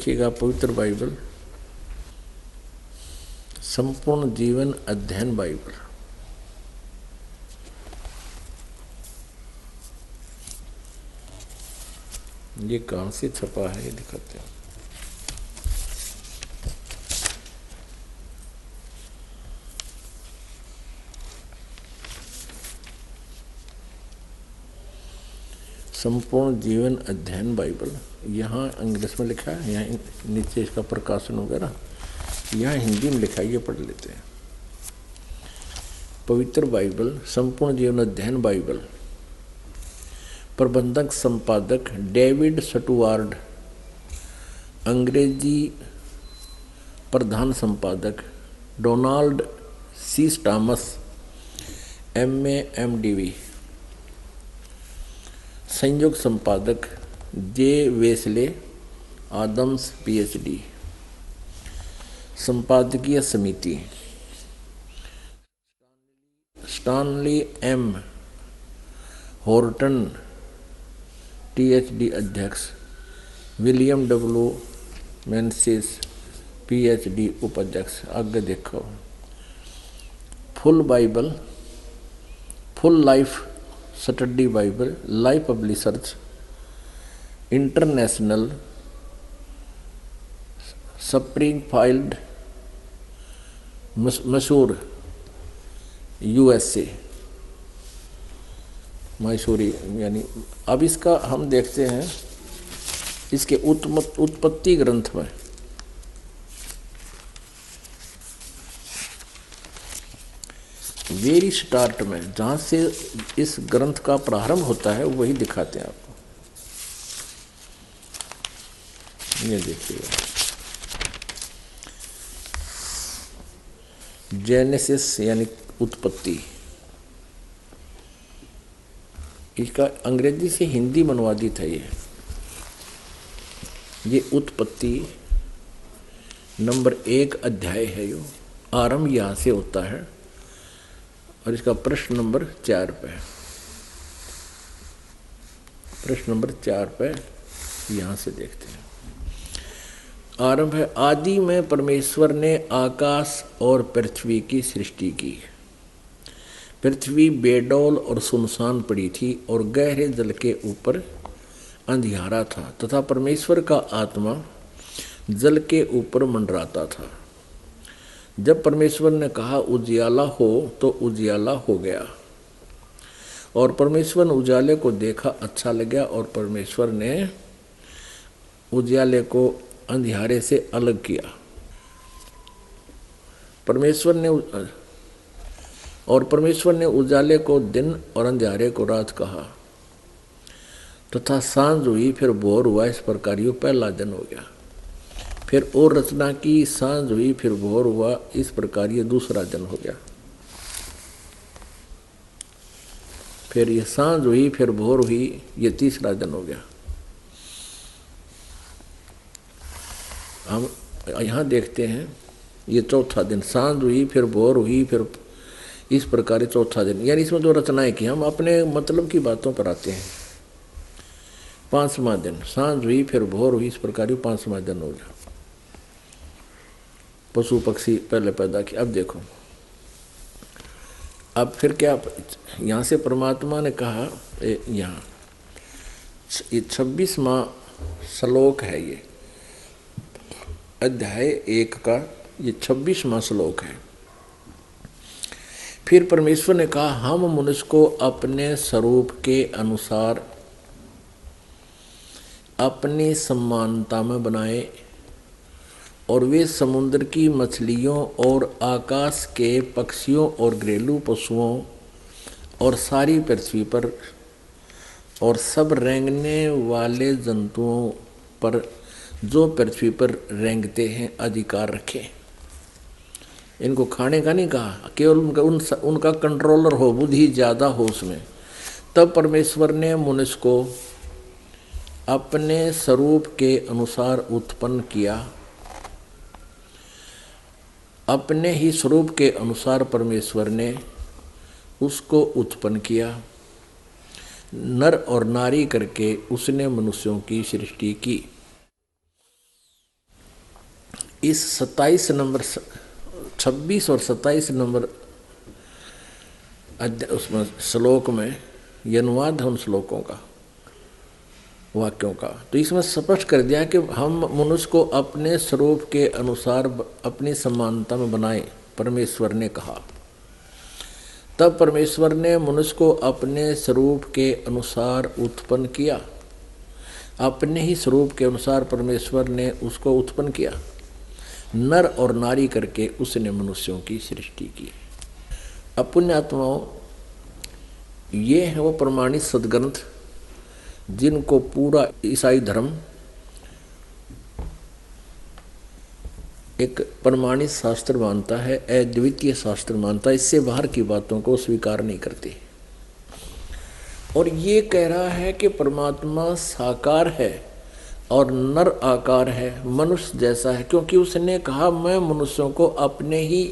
देखिएगा पवित्र बाइबल, संपूर्ण जीवन अध्ययन बाइबल। ये कहाँ से छपा है ये दिखाते हैं। संपूर्ण जीवन अध्ययन बाइबल, यहाँ इंग्लिश में लिखा है, यहाँ नीचे इसका प्रकाशन वगैरह, यहाँ हिंदी में लिखा है, ये पढ़ लेते हैं। पवित्र बाइबल, संपूर्ण जीवन अध्ययन बाइबल, प्रबंधक संपादक डेविड स्टुअर्ट, अंग्रेजी प्रधान संपादक Donald C Thomas, MA MDV, संयुक्त संपादक जे वेस्ले आदम्स PhD, संपादकीय समिति स्टानली M हॉर्टन THD अध्यक्ष, विलियम W मेंसिस PhD उपाध्यक्ष। आगे देखो, full Bible, full life study Bible, life publishers international, Springfield Mysore USA, मैसूरी यानी। अब इसका हम देखते हैं इसके उत्पत्ति ग्रंथ में। वेरी स्टार्ट में जहाँ से इस ग्रंथ का प्रारंभ होता है वही दिखाते हैं आपको। ये देखिएगा, जेनेसिस यानी उत्पत्ति, इसका अंग्रेजी से हिंदी में अनुवादित है। ये उत्पत्ति नंबर 1 अध्याय है। यो आरंभ यहाँ से होता है और इसका प्रश्न नंबर 4 पे, प्रश्न नंबर 4 पे यहाँ से देखते हैं। आरंभ है, आदि में परमेश्वर ने आकाश और पृथ्वी की सृष्टि की। पृथ्वी बेडौल और सुनसान पड़ी थी और गहरे जल के ऊपर अंधियारा था तथा परमेश्वर का आत्मा जल के ऊपर मंडराता था। जब परमेश्वर ने कहा उजियाला हो तो उजियाला हो गया, और परमेश्वर ने उजाले को देखा, अच्छा लगा, और परमेश्वर ने उजियाले को अंधियारे से अलग किया। परमेश्वर ने उजाले को दिन और अंधियारे को रात कहा, तथा सांझ हुई, फिर भोर हुआ। इस प्रकार यो पहला दिन हो गया। फिर और रचना की, सांझ हुई, फिर भोर हुआ। इस प्रकार ये दूसरा दिन हो गया। फिर ये सांझ हुई, फिर भोर हुई, ये तीसरा दिन हो गया। हम यहाँ देखते हैं ये चौथा दिन, सांझ हुई, फिर भोर हुई, फिर इस प्रकार चौथा दिन। यानी इसमें जो रचनाएं की, हम अपने मतलब की बातों पर आते हैं। 5वां दिन, सांझ हुई, फिर भोर हुई, इस प्रकार 5वां दिन हो गया। पशु पक्षी पहले पैदा किए। अब देखो, अब फिर क्या, यहाँ से परमात्मा ने कहा, यहाँ ये 26वां श्लोक है, ये अध्याय 1 का ये 26वां श्लोक है। फिर परमेश्वर ने कहा, हम मनुष्य को अपने स्वरूप के अनुसार अपनी समानता में बनाए, और वे समुद्र की मछलियों और आकाश के पक्षियों और घरेलू पशुओं और सारी पृथ्वी पर और सब रेंगने वाले जंतुओं पर जो पृथ्वी पर रेंगते हैं अधिकार रखें। इनको खाने का नहीं कहा, केवल उनका कंट्रोलर हो, बुद्धि ज़्यादा हो उसमें। तब परमेश्वर ने मनुष्य को अपने स्वरूप के अनुसार उत्पन्न किया। अपने ही स्वरूप के अनुसार परमेश्वर ने उसको उत्पन्न किया। नर और नारी करके उसने मनुष्यों की सृष्टि की। इस 27 नंबर 26 और 27 नंबर उसमें श्लोक में ये अनुवाद है उन श्लोकों का, वाक्यों का। तो इसमें स्पष्ट कर दिया कि हम मनुष्य को अपने स्वरूप के अनुसार अपनी समानता में बनाए, परमेश्वर ने कहा। तब परमेश्वर ने मनुष्य को अपने स्वरूप के अनुसार उत्पन्न किया, अपने ही स्वरूप के अनुसार परमेश्वर ने उसको उत्पन्न किया, नर और नारी करके उसने मनुष्यों की सृष्टि की। अब पुण्यात्माओं, ये है वो प्रमाणित सदग्रंथ जिनको पूरा ईसाई धर्म एक प्रमाणित शास्त्र मानता है, अद्वितीय शास्त्र मानता है, इससे बाहर की बातों को स्वीकार नहीं करती। और ये कह रहा है कि परमात्मा साकार है और नर आकार है, मनुष्य जैसा है, क्योंकि उसने कहा मैं मनुष्यों को अपने ही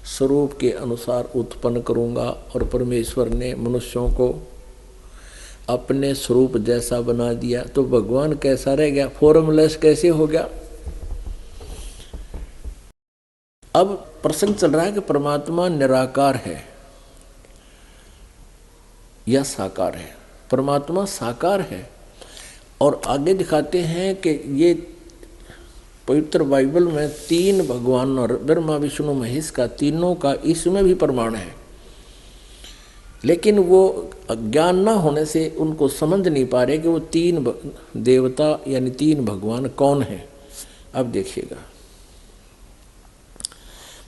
स्वरूप के अनुसार उत्पन्न करूंगा। और परमेश्वर ने मनुष्यों को अपने स्वरूप जैसा बना दिया। तो भगवान कैसा रह गया, फॉर्मलेस कैसे हो गया। अब प्रसंग चल रहा है कि परमात्मा निराकार है या साकार है। परमात्मा साकार है और आगे दिखाते हैं कि ये पवित्र बाइबल में 3 भगवान और ब्रह्मा विष्णु महेश का, तीनों का इसमें भी प्रमाण है। लेकिन वो ज्ञान ना होने से उनको समझ नहीं पा रहे कि वो 3 देवता यानी 3 भगवान कौन है। अब देखिएगा,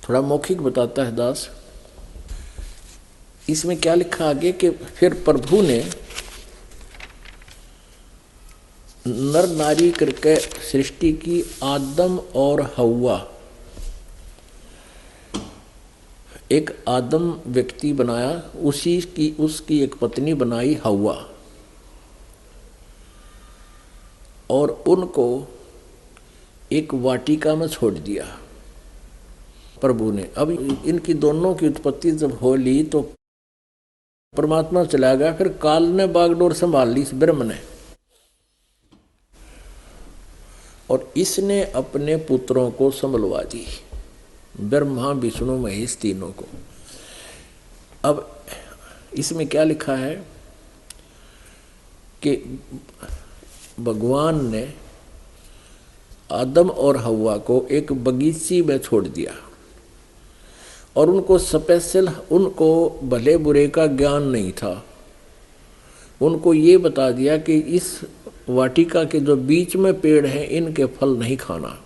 थोड़ा मौखिक बताता है दास। इसमें क्या लिखा आगे कि फिर प्रभु ने नर नारी करके सृष्टि की, आदम और हव्वा। एक आदम व्यक्ति बनाया, उसकी एक पत्नी बनाई हव्वा, और उनको एक वाटिका में छोड़ दिया प्रभु ने। अब इनकी दोनों की उत्पत्ति जब हो ली तो परमात्मा चला गया, फिर काल ने बागडोर संभाल ली इस ब्रह्म ने, और इसने अपने पुत्रों को संभलवा दी, ब्रह्मा विष्णु महेश तीनों को। अब इसमें क्या लिखा है कि भगवान ने आदम और हव्वा को एक बगीची में छोड़ दिया और उनको स्पेशल, उनको भले बुरे का ज्ञान नहीं था। उनको ये बता दिया कि इस वाटिका के जो बीच में पेड़ हैं इनके फल नहीं खाना,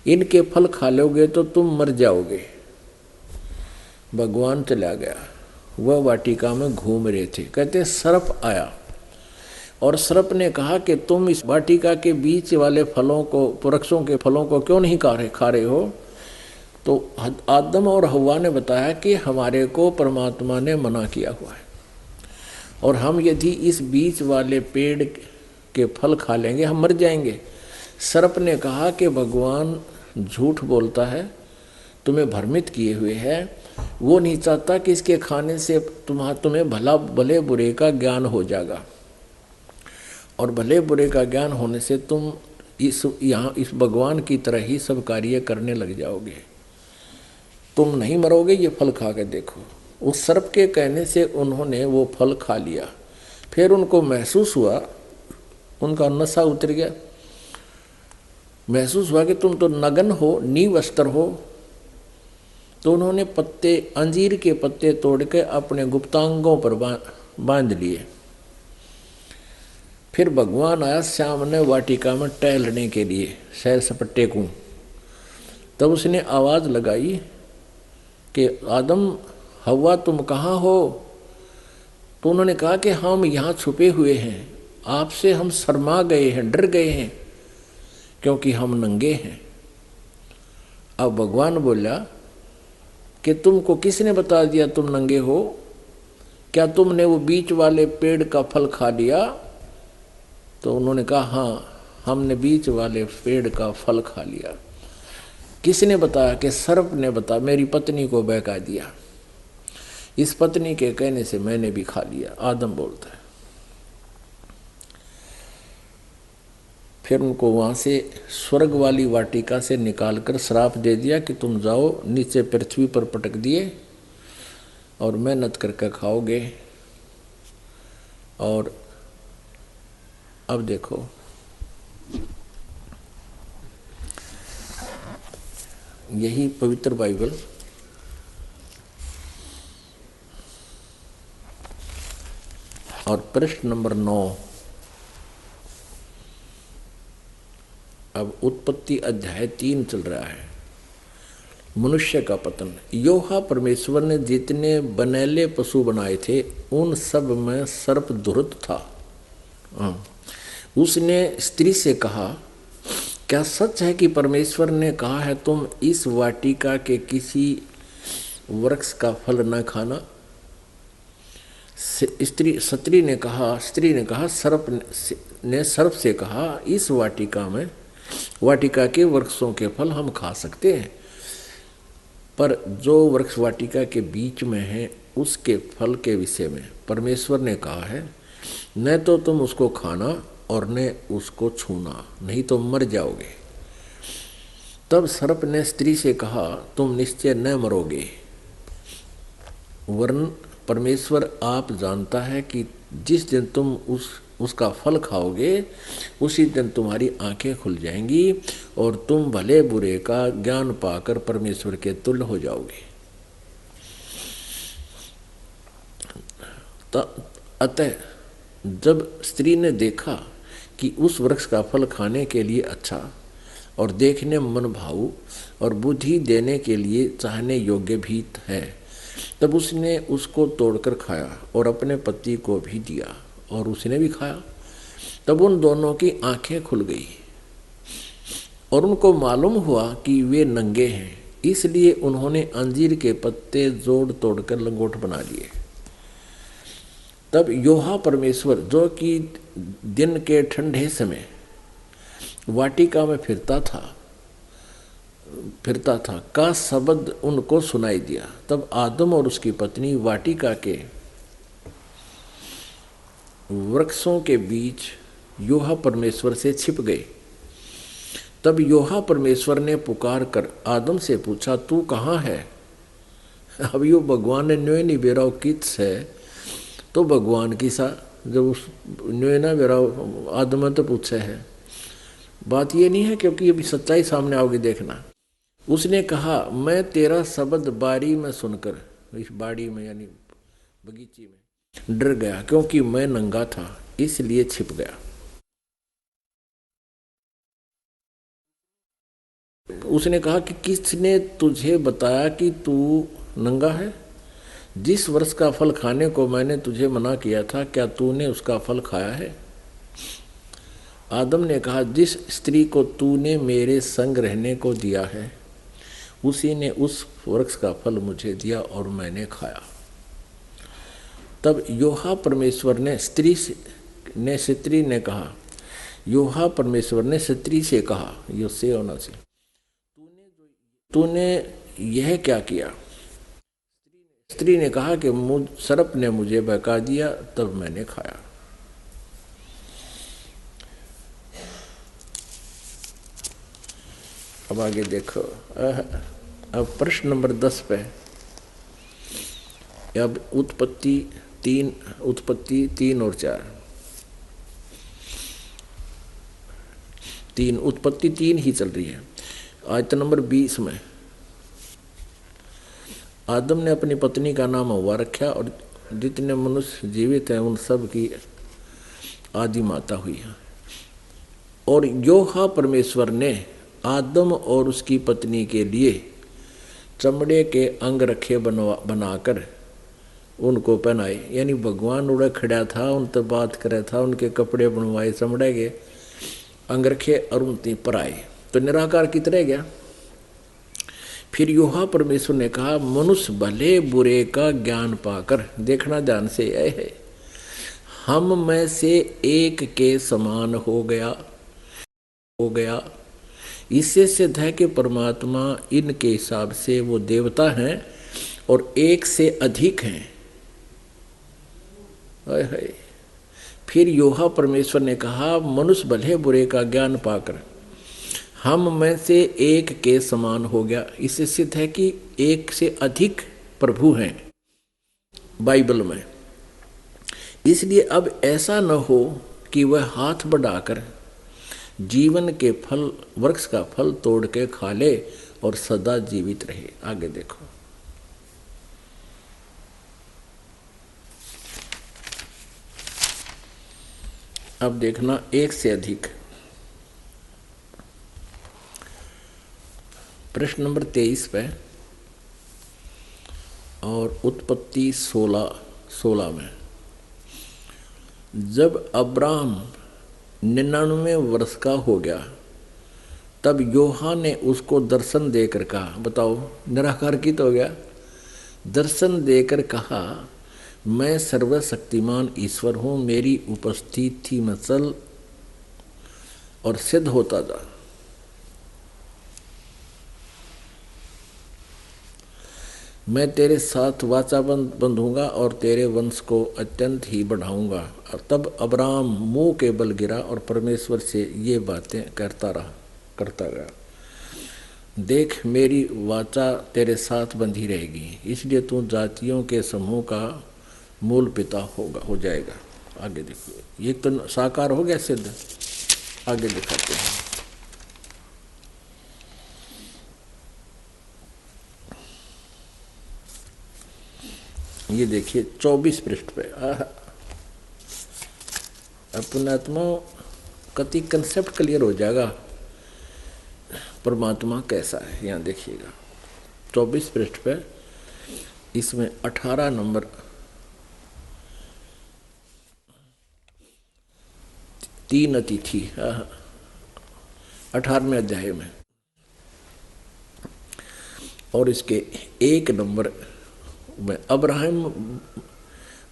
इनके फल खा लोगे तो तुम मर जाओगे। भगवान चला गया, वह वाटिका में घूम रहे थे, कहते सर्प आया और सर्प ने कहा कि तुम इस वाटिका के बीच वाले फलों को, वृक्षों के फलों को क्यों नहीं खा रहे हो। तो आदम और हव्वा ने बताया कि हमारे को परमात्मा ने मना किया हुआ है और हम यदि इस बीच वाले पेड़ के फल खा लेंगे हम मर जाएंगे। सर्प ने कहा कि भगवान झूठ बोलता है, तुम्हें भ्रमित किए हुए है, वो नहीं चाहता कि इसके खाने से तुम्हें भले बुरे का ज्ञान हो जाएगा, और भले बुरे का ज्ञान होने से तुम इस भगवान की तरह ही सब कार्य करने लग जाओगे, तुम नहीं मरोगे, ये फल खा के देखो। उस सर्प के कहने से उन्होंने वो फल खा लिया। फिर उनको महसूस हुआ, उनका नशा उतर गया, महसूस हुआ कि तुम तो नग्न हो, निवस्त्र हो। तो उन्होंने अंजीर के पत्ते तोड़ के अपने गुप्तांगों पर बांध लिए। फिर भगवान आया सामने वाटिका में टहलने के लिए, सैर सपट्टे को। तब उसने आवाज लगाई कि आदम हव्वा तुम कहाँ हो। तो उन्होंने कहा कि हम यहाँ छुपे हुए हैं, आपसे हम शर्मा गए हैं, डर गए हैं क्योंकि हम नंगे हैं। अब भगवान बोला कि तुमको किसने बता दिया तुम नंगे हो, क्या तुमने वो बीच वाले पेड़ का फल खा लिया। तो उन्होंने कहा हाँ, हमने बीच वाले पेड़ का फल खा लिया। किसने बताया कि सर्प ने बताया, मेरी पत्नी को बहका दिया, इस पत्नी के कहने से मैंने भी खा लिया, आदम बोलता है। फिर उनको वहाँ से स्वर्ग वाली वाटिका से निकालकर श्राप दे दिया कि तुम जाओ, नीचे पृथ्वी पर पटक दिए और मेहनत करके खाओगे। और अब देखो, यही पवित्र बाइबल और प्रश्न नंबर 9, अब उत्पत्ति अध्याय 3 चल रहा है। मनुष्य का पतन। योहा परमेश्वर ने जितने बनेले पशु बनाए थे उन सब में सर्प दुष्ट था। उसने स्त्री से कहा, क्या सच है कि परमेश्वर ने कहा है तुम इस वाटिका के किसी वृक्ष का फल न खाना? स्त्री ने कहा सर्प ने सर्प से कहा, इस वाटिका के वृक्षों के फल हम खा सकते हैं, पर जो वृक्ष वाटिका के बीच में है उसके फल के विषय में परमेश्वर ने कहा है, न तो तुम उसको खाना और न उसको छूना, नहीं तो मर जाओगे। तब सर्प ने स्त्री से कहा, तुम निश्चय न मरोगे, वरन परमेश्वर आप जानता है कि जिस दिन तुम उसका फल खाओगे उसी दिन तुम्हारी आंखें खुल जाएंगी और तुम भले बुरे का ज्ञान पाकर परमेश्वर के तुल्य हो जाओगे। अतः जब स्त्री ने देखा कि उस वृक्ष का फल खाने के लिए अच्छा और देखने में मन भाऊ और बुद्धि देने के लिए चाहने योग्य भी है, तब उसने उसको तोड़कर खाया और अपने पति को भी दिया और उसने भी खाया। तब उन दोनों की आंखें खुल गई और उनको मालूम हुआ कि वे नंगे हैं, इसलिए उन्होंने अंजीर के पत्ते जोड़ तोड़कर लंगोट बना लिए। तब योहा परमेश्वर, जो कि दिन के ठंडे समय वाटिका में फिरता था का शब्द उनको सुनाई दिया। तब आदम और उसकी पत्नी वाटिका के वृक्षों के बीच योहा परमेश्वर से छिप गए। तब योहा परमेश्वर ने पुकार कर आदम से पूछा, तू कहाँ है? अब यो भगवान ने न्योय नहीं बेराव किस है, तो भगवान की सा जब उस न्योय ना बेराव आदम ने तो पूछे है। बात ये नहीं है, क्योंकि अभी सच्चाई सामने आओगी देखना। उसने कहा, मैं तेरा शब्द बारी में सुनकर, इस बाड़ी में यानी बगीचे में, डर गया, क्योंकि मैं नंगा था इसलिए छिप गया। उसने कहा कि किसने तुझे बताया कि तू नंगा है? जिस वृक्ष का फल खाने को मैंने तुझे मना किया था, क्या तूने उसका फल खाया है? आदम ने कहा, जिस स्त्री को तूने मेरे संग रहने को दिया है उसी ने उस वृक्ष का फल मुझे दिया और मैंने खाया। तब योहा परमेश्वर ने स्त्री से कहा, यो से होना से, तूने यह क्या किया? स्त्री ने कहा कि सर्प ने मुझे बहका दिया, तब मैंने खाया। अब आगे देखो, अब प्रश्न नंबर 10 पे, अब उत्पत्ति 3 और 4, उत्पत्ति 3 ही चल रही है। आयत नंबर 20 में आदम ने अपनी पत्नी का नाम हव्वा रखा और जितने मनुष्य जीवित हैं उन सब की आदि माता हुई है। और योहा परमेश्वर ने आदम और उसकी पत्नी के लिए चमड़े के अंग रखे बनाकर उनको पहनाए, यानी भगवान उड़े खड़ा था, उनसे बात करे था, उनके कपड़े बनवाए, चमड़े के अंग रखे और उनती पर आए, तो निराकार की तरह गया। फिर योहा परमेश्वर ने कहा, मनुष्य भले बुरे का ज्ञान पाकर, देखना ध्यान से, यह है हम में से एक के समान हो गया। इससे सिद्ध है कि परमात्मा इनके हिसाब से वो देवता हैं और एक से अधिक हैं। फिर योहा परमेश्वर ने कहा, मनुष्य भले बुरे का ज्ञान पाकर हम में से एक के समान हो गया। इससे सिद्ध है कि एक से अधिक प्रभु हैं बाइबल में। इसलिए अब ऐसा न हो कि वह हाथ बढ़ाकर जीवन के फल, वृक्ष का फल तोड़ के खा ले और सदा जीवित रहे। आगे देखो, अब देखना एक से अधिक। प्रश्न नंबर 23 पे और उत्पत्ति 16 में, जब अब्राहम 99 वर्ष का हो गया तब योहा ने उसको दर्शन देकर कहा, बताओ निराकार की तो हो गया, दर्शन देकर कहा, मैं सर्वशक्तिमान ईश्वर हूँ, मेरी उपस्थिति में चल और सिद्ध होता जा। मैं तेरे साथ वाचा बंधूंगा और तेरे वंश को अत्यंत ही बढ़ाऊंगा। तब अब्राहम मुंह के बल गिरा और परमेश्वर से ये बातें करता गया, देख मेरी वाचा तेरे साथ बंधी रहेगी, इसलिए तू जातियों के समूह का मूल पिता हो जाएगा। आगे देखो, ये तो साकार हो गया, सिद्ध। आगे दिखाते हैं, ये देखिए 24 पृष्ठ पे। अपनात्मा कति कंसेप्ट क्लियर हो जाएगा, परमात्मा कैसा है। यहाँ देखिएगा 24 पृष्ठ पे, इसमें 18 नंबर 3 अतिथि 18वें अध्याय में, और इसके 1 नंबर में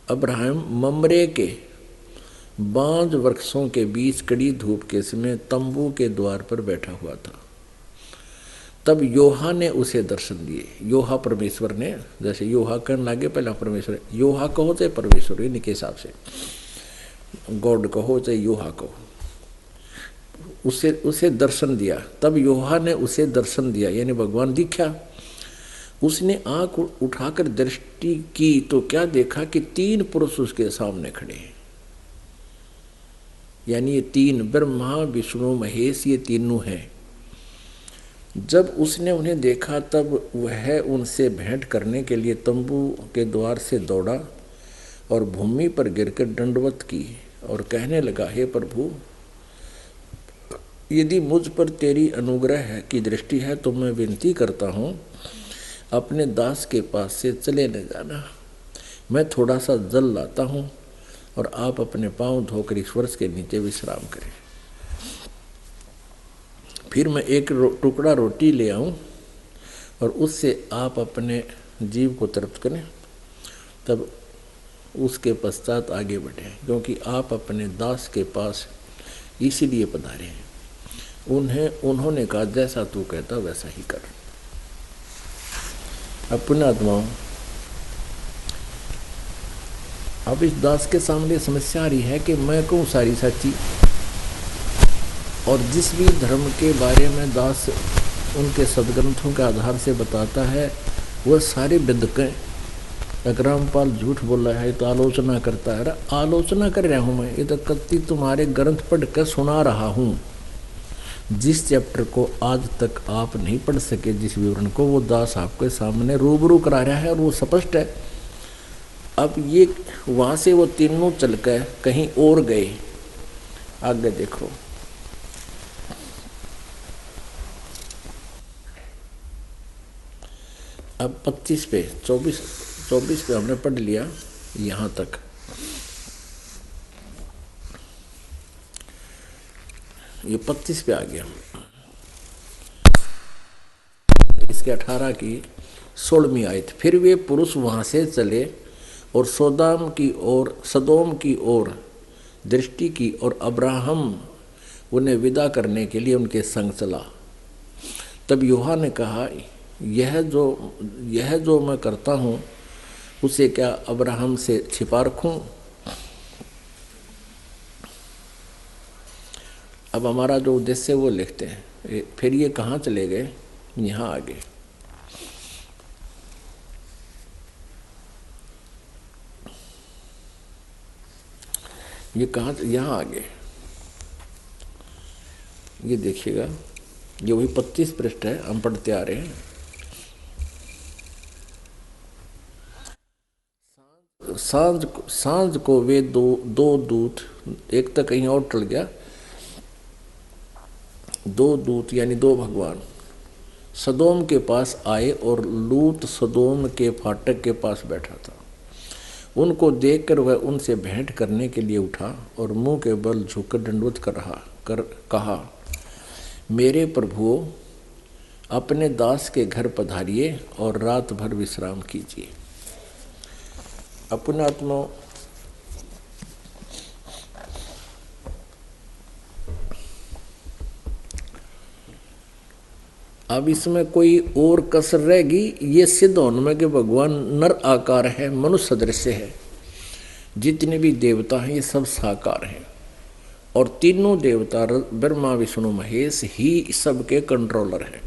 अब्राहम ममरे के बांज वृक्षों के बीच कड़ी धूप के समय तंबू के द्वार पर बैठा हुआ था। तब योहा ने उसे दर्शन दिए। योहा परमेश्वर ने, जैसे योहा कहने लगे पहला परमेश्वर, योहा कहो चाहे परमेश्वर, इनके हिसाब से गॉड कहो चाहे योहा कहो, उसे दर्शन दिया। तब योहा ने उसे दर्शन दिया, यानी भगवान दिखा। उसने आंख उठाकर दृष्टि की तो क्या देखा कि 3 पुरुष उसके सामने खड़े हैं, यानी ये 3 ब्रह्मा विष्णु महेश, ये तीनों हैं। जब उसने उन्हें देखा तब वह उनसे भेंट करने के लिए तंबू के द्वार से दौड़ा और भूमि पर गिरकर दंडवत की और कहने लगा, हे प्रभु, यदि मुझ पर तेरी अनुग्रह की दृष्टि है तो मैं विनती करता हूँ, अपने दास के पास से चले न जाना। मैं थोड़ा सा जल लाता हूँ और आप अपने पांव धोकर इस वृक्ष के नीचे विश्राम करें। फिर मैं एक टुकड़ा रोटी ले आऊँ और उससे आप अपने जीव को तृप्त करें, तब उसके पश्चात आगे बढ़ें, क्योंकि आप अपने दास के पास इसीलिए पधारे हैं। उन्होंने कहा, जैसा तू कहता वैसा ही कर। अपने आत्माओं, अब इस दास के सामने समस्या आ रही है कि मैं कहूँ सारी सच्ची, और जिस भी धर्म के बारे में दास उनके सदग्रंथों के आधार से बताता है वह सारे बिंदकें। रामपाल झूठ बोल रहा है तो आलोचना करता है। आलोचना कर रहा हूँ मैं, ये तो कत्ती तुम्हारे ग्रंथ पढ़ कर सुना रहा हूँ। जिस चैप्टर को आज तक आप नहीं पढ़ सके, जिस विवरण को, वो दास आपके सामने रूबरू करा रहा है और वो स्पष्ट है। अब ये वहाँ से वो तीनों चल कर कहीं और गए। आगे देखो, अब 25 पे 24 पे हमने पढ़ लिया यहाँ तक। ये 25 पे आ गया। इसके 18 की 16वीं आयत। फिर वे पुरुष वहाँ से चले और सदोम की ओर दृष्टि की, और अब्राहम उन्हें विदा करने के लिए उनके संग चला। तब योहा ने कहा, यह जो मैं करता हूँ उसे क्या अब्राहम से छिपा रखूँ? अब हमारा जो उद्देश्य है वो लिखते हैं। फिर ये कहाँ चले गए, यहाँ आगे। ये कहाँ, यहाँ आगे, ये देखिएगा, ये वही 25 पृष्ठ है, हम पढ़ते आ रहे हैं। सांझ को वे दो दूत, एक तक कहीं और टल गया, दो दूत यानी दो भगवान सदोम के पास आए और लूत सदोम के फाटक के पास बैठा था। उनको देखकर वह उनसे भेंट करने के लिए उठा और मुंह के बल झुककर दंडवत कहा, मेरे प्रभुओं, अपने दास के घर पधारिए और रात भर विश्राम कीजिए। अपने आत्मा अब इसमें कोई और कसर रहेगी, ये सिद्ध होने में कि भगवान नर आकार है, मनुष्य सदृश है। जितने भी देवता हैं ये सब साकार हैं, और तीनों देवता ब्रह्मा विष्णु महेश ही सबके कंट्रोलर हैं।